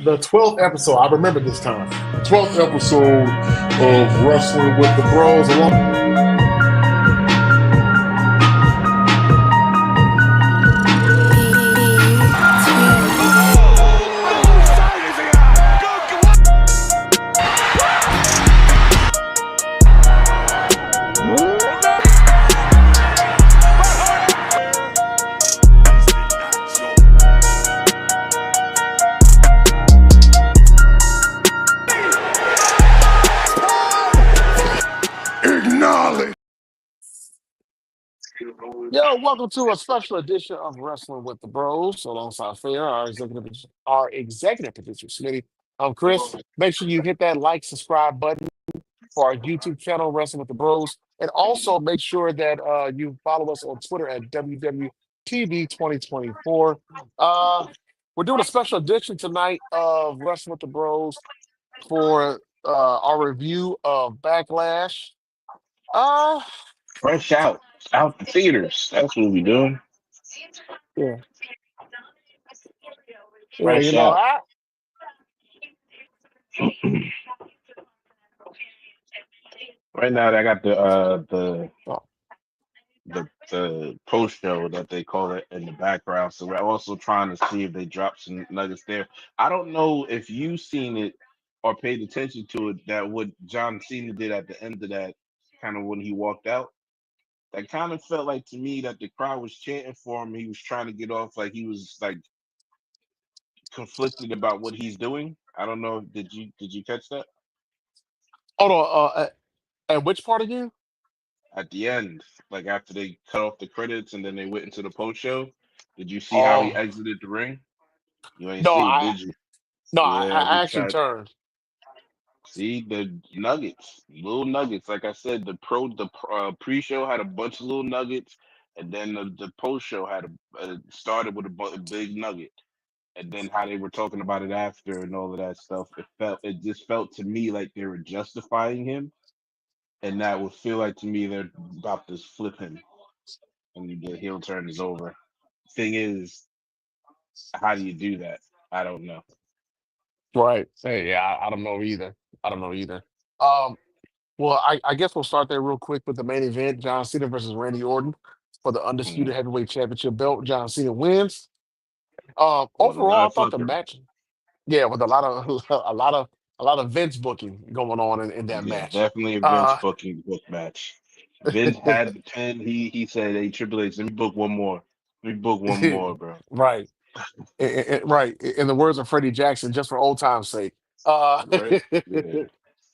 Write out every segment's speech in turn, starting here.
the 12th episode. I remember this time. 12th episode of Wrestling with the Bros. Along acknowledge. Yo, welcome to a special edition of Wrestling with the Bros. Alongside Fair, our executive producer, Smitty. I'm Chris. Make sure you hit that like, subscribe button for our YouTube channel, Wrestling with the Bros. And also make sure that you follow us on Twitter at WWTV2024. We're doing a special edition tonight of Wrestling with the Bros for our review of Backlash. Uh, Fresh out the theaters. That's what we doing. yeah, yeah, Fresh out. Right now, I got oh, the post show that they call it in the background. So we're also trying to see if they drop some nuggets there. I don't know if you seen it or paid attention to it. That what John Cena did at the end of that, kind of when he walked out. That kind of felt like to me that the crowd was chanting for him. He was trying to get off, like he was like conflicted about what he's doing. I don't know. Did you catch that? hold on. And which part again? At the end, like after they cut off the credits and then they went into the post show. Did you see how he Oh exited the ring? You ain't no, see it, I did you? no, Yeah, they I actually tried. turned. See the nuggets, little nuggets. Like I said, the pre-show had a bunch of little nuggets, and then the post-show had started with a big nugget, and then how they were talking about it after and all of that stuff. It just felt to me like they were justifying him, and that would feel like to me they're about to flip him, and the heel turn is over. Thing is, how do you do that? I don't know. Right. Hey, yeah, I don't know either. I don't know either. Um, well, I guess we'll start there real quick with the main event: John Cena versus Randy Orton for the undisputed Mhm. heavyweight championship belt. John Cena wins. What a Overall, I thought the motherfucker. match, yeah, with a lot of a lot of Vince booking going on in that Yeah, match. definitely a Vince Uh, booking book match. Vince had the pen. He said, "Hey, Triple H, let me book one more. Let me book one more, bro." right. Right. In the words of Freddie Jackson, just for old time's sake. Uh, Right? Yeah,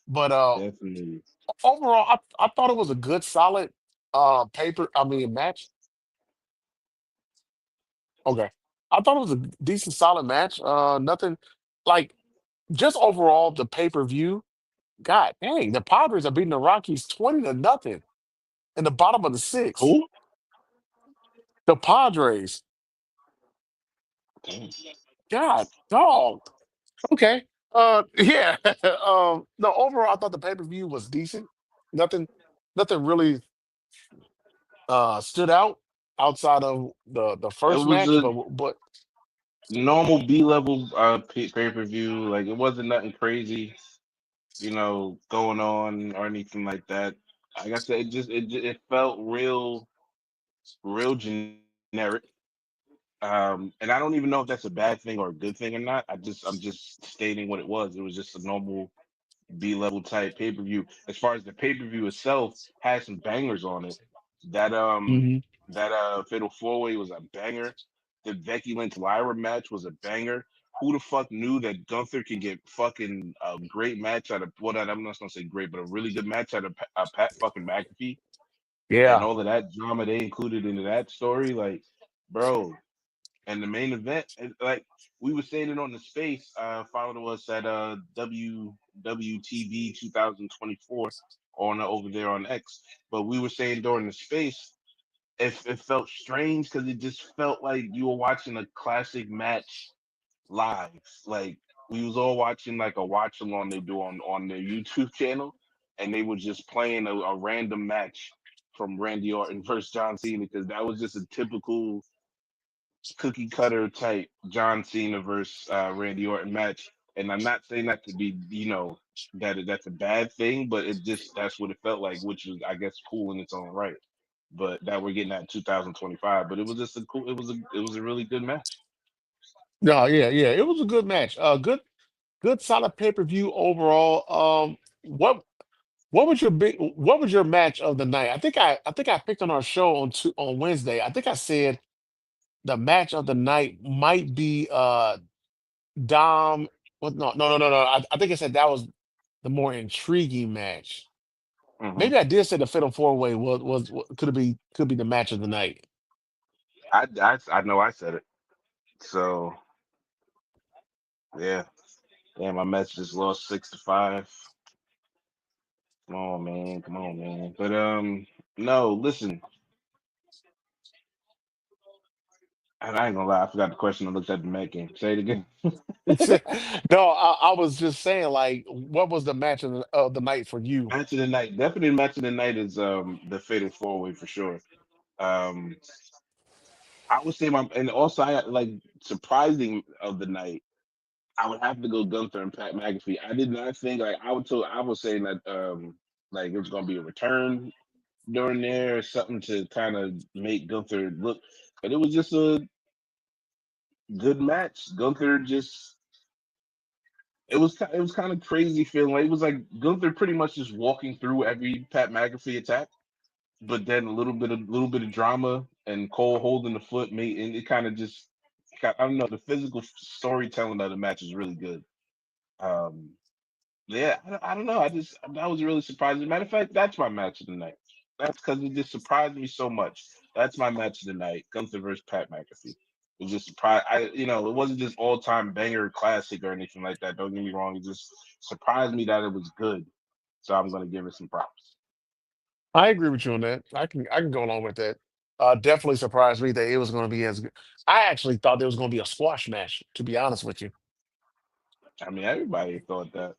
but definitely. overall, I thought it was a good, solid match. Okay, I thought it was a decent, solid match. Nothing like just overall the pay per view. God dang, the Padres are beating the Rockies 20-0 in the bottom of the sixth. Who? The Padres. Damn. God, dog. Okay. Yeah. No, overall, I thought the pay per view was decent. Nothing, nothing really stood out outside of the It first was match, a but normal B level pay per view. Like it wasn't nothing crazy, going on or anything like that. Like I said, it felt real generic. And I don't even know if that's a bad thing or a good thing or not. I'm just stating what it was. It was just a normal B level type pay per view. As far as the pay per view itself, had some bangers on it. That Mhm. Fatal Four Way was a banger. The Becky Lynch Lyra match was a banger. Who the fuck knew that Gunther could get fucking a great match out of I'm not gonna say great, but a really good match out of Pat fucking McAfee and Yeah, all of that drama they included into that story, like, bro. And the main event, like we were saying it on the space, follow us at WWTV 2024 on over there on X. But we were saying during the space, it felt strange because it just felt like you were watching a classic match live. Like we was all watching like a watch along they do on their YouTube channel, and they were just playing a random match from Randy Orton versus John Cena because that was just a typical cookie cutter type John Cena versus Randy Orton match. And I'm not saying that to be, that's a bad thing, but it just that's what it felt like, which was, I guess, cool in its own right. But that we're getting at 2025. But it was just a cool. It was a really good match. No, yeah, yeah. It was a good match. Good solid pay-per-view overall. What what was your match of the night? I think I picked on our show on Wednesday. I think I said the match of the night might be Dom. What? No. I think I said that was the more intriguing match. Hmm. Maybe I did say the Fatal Four Way could be the match of the night. I know I said it. So yeah, yeah. My Mets just lost 6-5. Come on, man. Come on, man. But no. Listen, I ain't gonna lie. I forgot the question. I looked at the Met game. Say it again. No, I was just saying, like, what was the match of the night for you? Match of the night. Definitely match of the night is the Fatal Four Way for sure. Um, I would say my and also I like surprising of the night. I would have to go Gunther and Pat McAfee. I did not think like I was saying that like it was gonna be a return during there or something to kind of make Gunther look, but it was just a good match. Gunther just it was kind of crazy feeling. Like, it was like Gunther pretty much just walking through every Pat McAfee attack, but then a little bit of drama and Cole holding the foot made and it kind of just I don't know, the physical storytelling of the match is really good. Um, yeah, I don't know. That was really surprising. Matter of fact, that's my match of the night. That's because it just surprised me so much. That's my match of the night. Gunther versus Pat McAfee. It was just surprised. It wasn't just all time banger classic or anything like that. Don't get me wrong. It just surprised me that it was good. So I'm gonna give it some props. I agree with you on that. I can go along with that. Definitely surprised me that it was going to be as good. I actually thought there was going to be a squash match. To be honest with you, I mean, everybody thought that.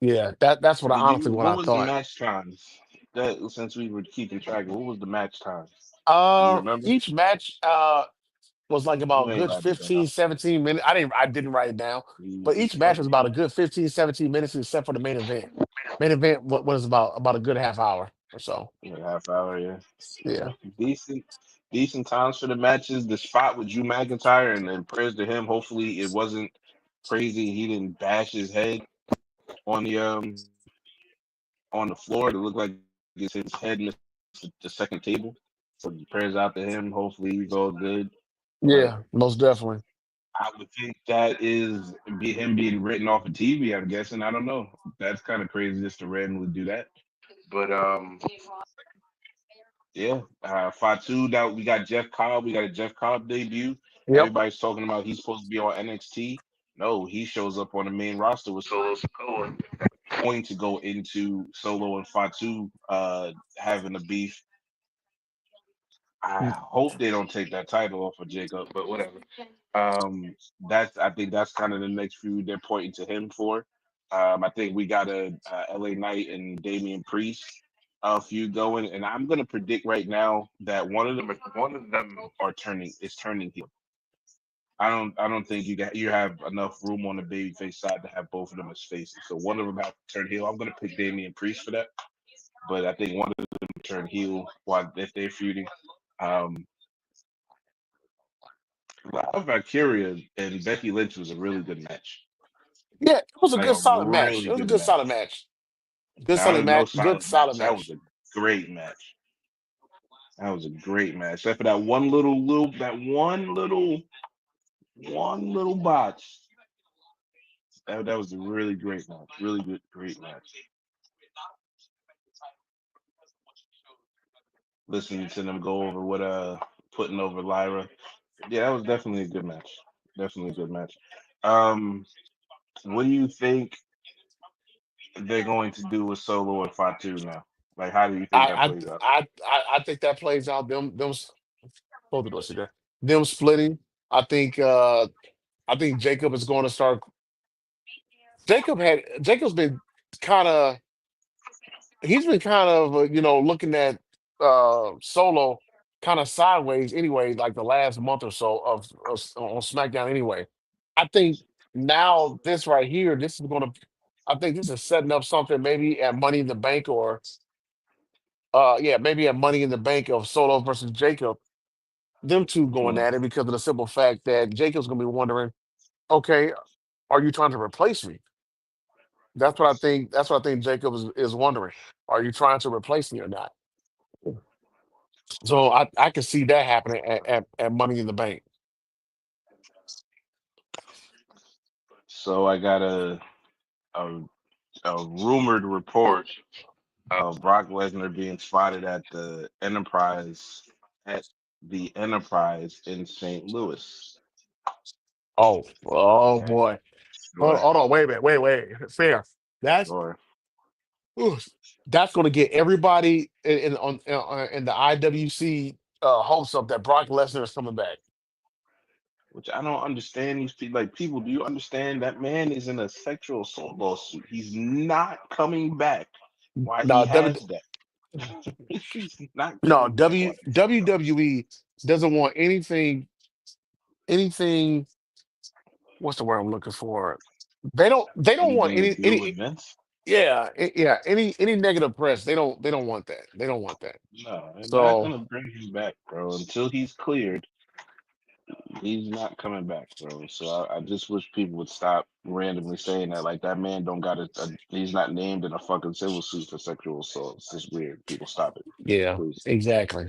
yeah, that's what I Did honestly you? what What I was the thought. match times? That since we were keeping track, what was the match times? Do you remember? Each match was like You about ain't good writing it down. 15, 17 minutes. I didn't write it down, but You each match was fucking about a good 15, 17 minutes except for the main event. Main event was about a good half hour or so. yeah, half hour, yeah. Yeah. Decent, decent times for the matches. The spot with Drew McIntyre, and prayers to him. Hopefully, it wasn't crazy. He didn't bash his head on the floor. It looked like his head missed the second table. So prayers out to him. Hopefully, he's all good. But Yeah, most definitely. I would think that is him being written off of TV. I'm guessing. I don't know. That's kind of crazy just to randomly do that. But yeah, Fatu. That we got Jeff Cobb. We got a Jeff Cobb debut. Yep. Everybody's talking about he's supposed to be on NXT. No, he shows up on the main roster with Solo Sikoa. Going to go into Solo and Fatu having a beef. I hope they don't take that title off of Jacob, but whatever. I think that's kind of the next feud they're pointing to him for. I think we got a LA Knight and Damian Priest feud going, and I'm gonna predict right now that one of them are turning heel. I don't think you have enough room on the babyface side to have both of them as faces. So one of them have to turn heel. I'm gonna pick Damian Priest for that, but I think one of them turn heel while if they're feuding. Um, Valkyria and Becky Lynch was a really good match. Yeah, it was a Like good a solid match. really It was a good good solid match. match. Good That solid was no match. Good solid solid match. That was match. a great match. That was a great match. Except for that one little botch. That was a really great match. Really good, great match. Listening to them go over what putting over Lyra. Yeah, that was definitely a good match. Definitely a good match. Um, what do you think they're going to do with Solo and Fatu now? Like, how do you think that I plays out? I think that plays out both of us there. Them splitting. I think I think Jacob is going to start. Jacob's been kind of he's been kind of looking at Solo kind of sideways anyway, like the last month or so on SmackDown anyway. I think. now this right here, this is gonna. I think this is setting up something maybe at Money in the Bank or yeah, maybe at Money in the Bank of Solo versus Jacob. Them two going Mm. at it because of the simple fact that Jacob's gonna be wondering, okay, are you trying to replace me? That's what I think. That's what I think Jacob is wondering. Are you trying to replace me or not? So I can see that happening at Money in the Bank. So I got a, a rumored report of Brock Lesnar being spotted at the Enterprise in St. Louis. Oh Okay, boy. sure, Hold on, wait a minute, wait. Fair. That's sure. ooh, that's going to get everybody in the IWC hopes up that Brock Lesnar is coming back. Which I don't understand these people. Like, people, do you understand that man is in a sexual assault lawsuit? He's not coming back. Why he No, has that? He's not no, coming back. Why? WWE doesn't want anything. What's the word I'm looking for? They don't want Anything to do with Vince? yeah, any negative press. They don't want that. They don't want that. No, they're not So gonna bring him back, bro. Until he's cleared, he's not coming back, bro. So I just wish people would stop randomly saying that. Like, that man don't got he's not named in a fucking civil suit for sexual assault. It's just weird. People, stop it, yeah, please. exactly.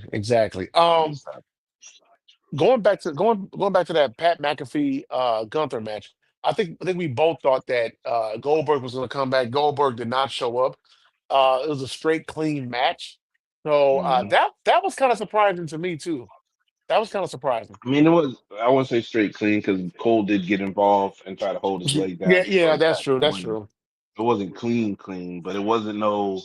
Please stop. Going back to that Pat McAfee Gunther match. I think we both thought that Goldberg was going to come back. Goldberg did not show up. It was a straight clean match. So Mhm. that was kind of surprising to me too. That was kind of surprising. I mean, it was, I wouldn't say straight clean, because Cole did get involved and try to hold his leg down Yeah, and shit yeah, like that's that. true. That's true. It wasn't clean, but it wasn't no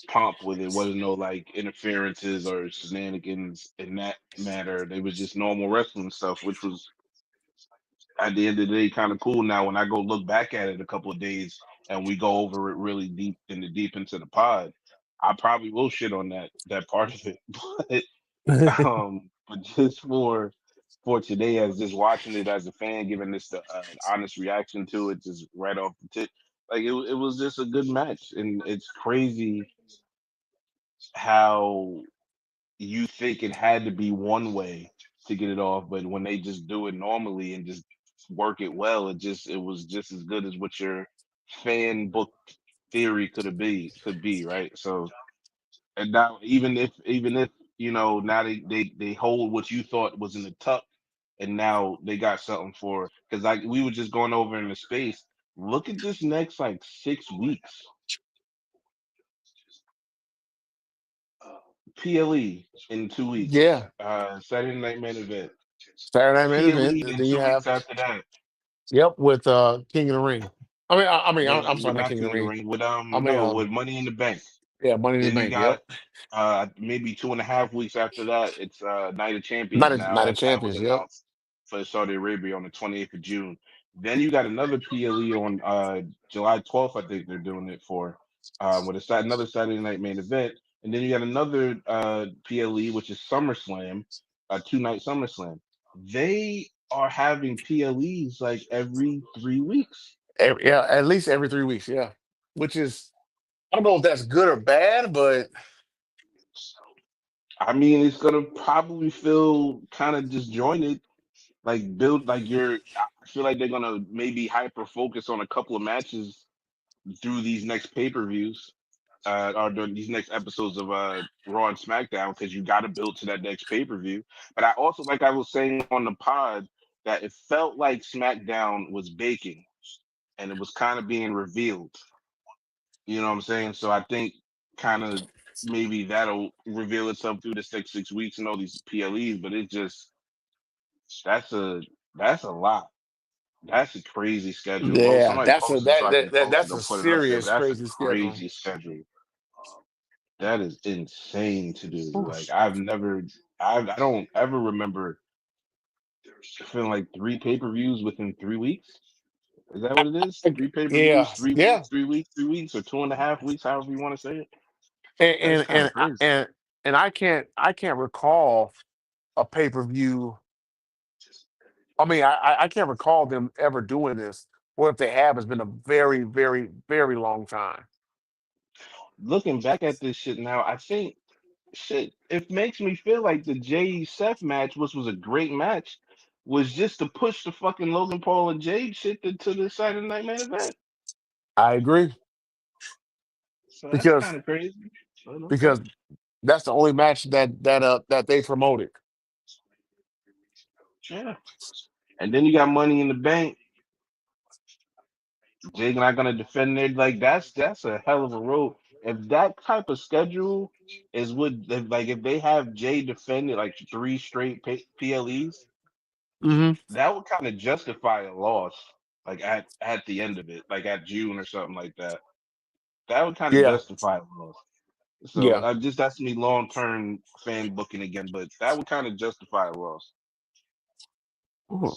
pomp with it. It wasn't no like interferences or shenanigans in that matter. They was just normal wrestling stuff, which was at the end of the day kind of cool. Now, when I go look back at it a couple of days and we go over it really deep into the pod, I probably will shit on that part of it. But just for today, as just watching it as a fan, giving this the honest reaction to it, just right off the tip, like it was just a good match, and it's crazy how you think it had to be one way to get it off, but when they just do it normally and just work it well, it was just as good as what your fan book theory could be, right? So, and now, even if now they hold what you thought was in the tuck, and now they got something for, because like we were just going over in the space. Look at this next like 6 weeks. PLE in 2 weeks. Yeah, Saturday Night Main Event. Saturday Night Main Event. PLE And in then you two have weeks after that. with King of the Ring. I'm With sorry, not not King of King the of the Ring. Ring. With I mean no, with Money in the Bank. yeah, Money in the Then you Bank. Yep. got maybe 2.5 weeks after that. It's Night of Champions now. Night of That was Champions. Yep. announced for Saudi Arabia on the 28th of June. Then you got another PLE on July 12th. I think they're doing it for with another Saturday Night Main Event. And then you got another PLE, which is SummerSlam, a 2 night SummerSlam. They are having PLEs like every 3 weeks. Yeah, at least every 3 weeks. Yeah, which is I don't know if that's good or bad, but I mean, it's gonna probably feel kind of disjointed. Like, build like you're. I feel like they're gonna maybe hyper focus on a couple of matches through these next pay-per-views, or during these next episodes of Raw and SmackDown, because you got to build to that next pay-per-view. But I also, like I was saying on the pod, that it felt like SmackDown was baking and it was kind of being revealed. You know what I'm saying? So I think kind of maybe that'll reveal itself through this next 6 weeks and all these PLEs. But it just, that's a that's a lot. That's a crazy schedule. Well, yeah, somebody post it so I can post it that's or a put it up there. But serious that's a crazy schedule. crazy schedule. That is insane to do. Like, Oof. I don't ever remember feeling like 3 pay-per-views within 3 weeks. Is that what it is? Like, Three pay-per-views, yeah, three yeah, weeks, 3 weeks, 3 weeks, or 2.5 weeks, however you want to say it. and That's and kind of and I, crazy. and I can't recall a pay per view I mean, I can't recall them ever doing this, or if they have, it's been a very, very, very long time. Looking back at this shit now, I think shit. It makes me feel like the Jay Seth match, which was a great match, was just to push the fucking Logan Paul and Jade shit to the Saturday Night Main Event. I agree So that's kind because of crazy. But okay. because that's the only match that they promoted. Yeah. And then you got Money in the Bank. Jay's not gonna defend it. Like that's a hell of a road. If that type of schedule is what if they have Jay defend it like three straight PLEs, Hmm. that would kind of justify a loss. Like at the end of it, like at June or something like that. That would kind of Yeah, justify a loss. So yeah. I just that's me long term fan booking again, but that would kind of justify a loss. Ooh.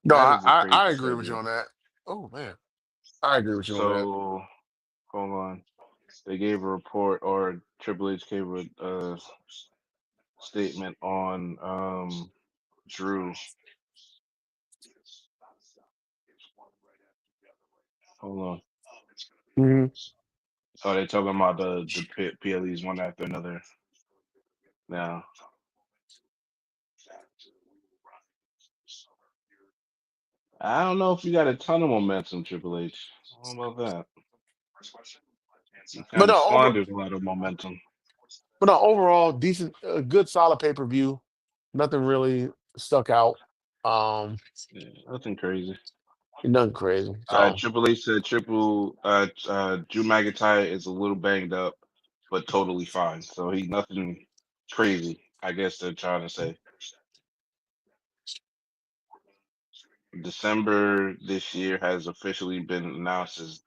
No, That is a crazy I agree with you schedule. on that. Oh man, I agree with you on that. So hold on. They gave a report, or Triple H gave a statement on Drew. Hold on. Hmm. Oh, they're talking about the PLEs one after another. Now, I don't know if you got a ton of momentum, Triple H. I don't know about that. You But kind of no, squandered a lot of momentum. overall, decent, good, solid pay per view. Nothing really stuck out. Um, Yeah, nothing crazy. Nothing crazy. So Triple H said Drew McIntyre is a little banged up, but totally fine. So he nothing crazy. I guess they're trying to say. December this year has officially been announced as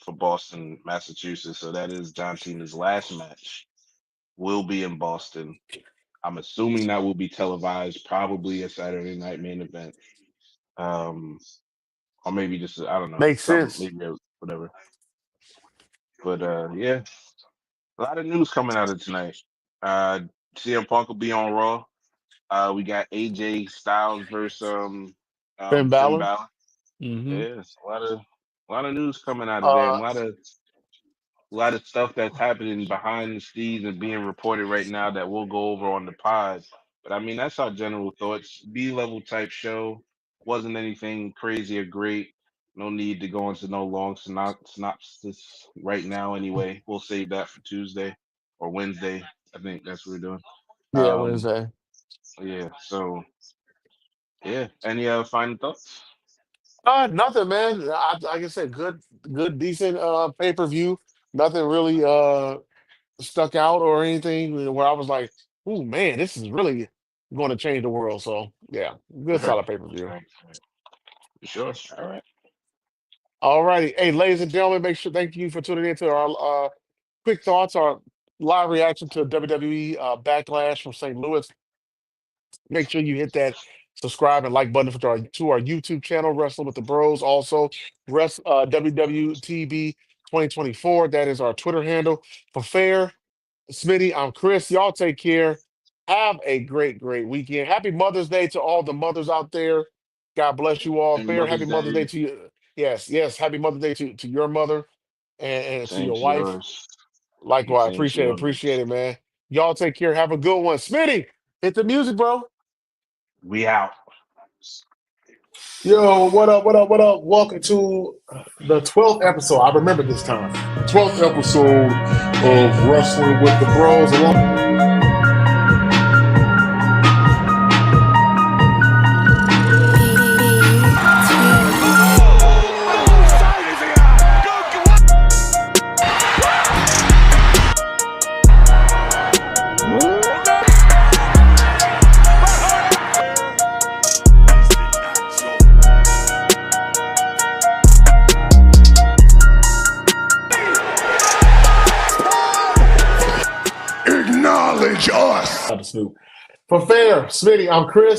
for Boston, Massachusetts. So that is John Cena's last match. Will be in Boston. I'm assuming that will be televised, probably a Saturday night main event. Or maybe just I don't know, makes some sense. maybe whatever. But yeah, a lot of news coming out of tonight. Uh, CM Punk will be on Raw. We got AJ Styles versus Finn Finn Balor. Balor. Hmm. Yeah, it's a lot of news coming out of there. Uh, A lot of stuff that's happening behind the scenes and being reported right now that we'll go over on the pod. But I mean, that's our general thoughts. B-level type show. Wasn't anything crazy or great. No need to go into no long synopsis right now. Anyway, we'll save that for Tuesday or Wednesday. I think that's what we're doing. yeah, Um, Wednesday. yeah. So yeah. Any final thoughts? Nothing, man. Like I said, good, decent pay per view. Nothing really stuck out or anything where I was like, "Ooh, man, this is really going to change the world." So yeah, good Right. solid pay per view. Right. Sure. All right. All righty, hey, ladies and gentlemen, make sure thank you for tuning in to our quick thoughts, our live reaction to WWE Backlash from St. Louis. Make sure you hit that subscribe and like button to our YouTube channel, Wrestling with the Bros. Also, WWTB 2024. That is our Twitter handle. For Fair, Smitty, I'm Chris. Y'all take care. Have a great, great weekend. Happy Mother's Day to all the mothers out there. God bless you all. And Fair, happy Mother's Mother's Day Day. to you. Yes, yes. Happy Mother's Day to your mother and to Same your to wife. yours. Likewise, Same to appreciate yours. it, man. Y'all take care. Have a good one. Smitty, hit the music, bro. We out. Yo, what up, what up, what up? Welcome to the 12th episode. I remember this time. 12th episode of Wrestling with the Bros. Acknowledge us. For Fair, Smitty, I'm Chris.